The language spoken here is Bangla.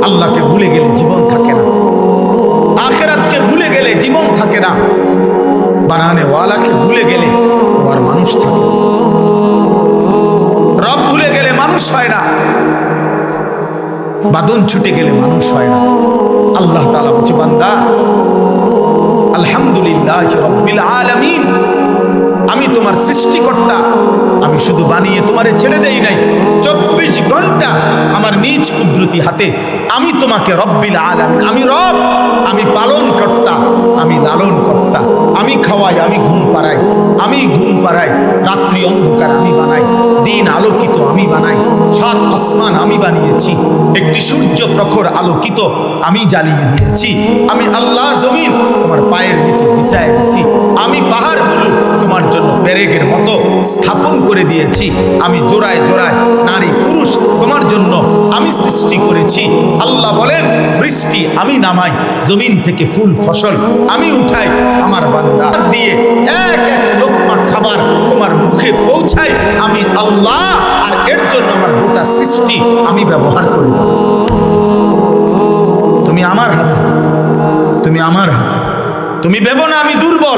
আল্লাহকে ভুলে গেলে জীবন থাকে না, আখিরাতকে ভুলে গেলে জীবন থাকে না, বানানে ওয়ালাকে ভুলে গেলে ও আর মানুষ থাকে না। রব ভুলে গেলে মানুষ হয় না, বাদন ছুটে গেলে মানুষ হয় না। আল্লাহ তাআলা বলছে, বান্দা আলহামদুলিল্লাহি রাব্বিল আলামিন, আমি তোমার সৃষ্টিকর্তা, আমি শুধু বানিয়ে তোমারে ছেড়ে দেই নাই, 24 ঘন্টা আমার নিজ কুদরতি হাতে আমি তোমাকে রব্বিল আলামিন, আমি রব, আমি পালন কর্তা, আমি লালন কর্তা, আমি খাওয়াই, আমি ঘুম পাড়াই, আমি ঘুম পাড়াই, রাত্রি অন্ধকার আমি বানাই, দিন আলোকিত আমি বানাই, 7 আসমান আমি বানিয়েছি, একটি সূর্য প্রখর আলোকিত আমি জ্বালিয়ে দিয়েছি, আমি আল্লাহ জমিন তোমার পায়ের নিচে বিছায় দিয়েছি, আমি পাহাড়গুলো তোমার জন্য পেরেকের মতো স্থাপন করে দিয়েছি, আমি জোড়ায় জোড়ায় নারী পুরুষ তোমার জন্য আমি সৃষ্টি করেছি। আল্লাহ বলেন, বৃষ্টি আমি নামাই, জমিন থেকে ফুল ফসল আমি উঠাই, আমার বান্দা দিয়ে এক এক লোকমা খাবার তোমার মুখে পৌঁছাই আমি আল্লাহ, আর এর জন্য আমার গোটা সৃষ্টি আমি ব্যবহার করি। তুমি আমার হাতে, তুমি আমার হাতে, তুমি ভেবো না আমি দুর্বল।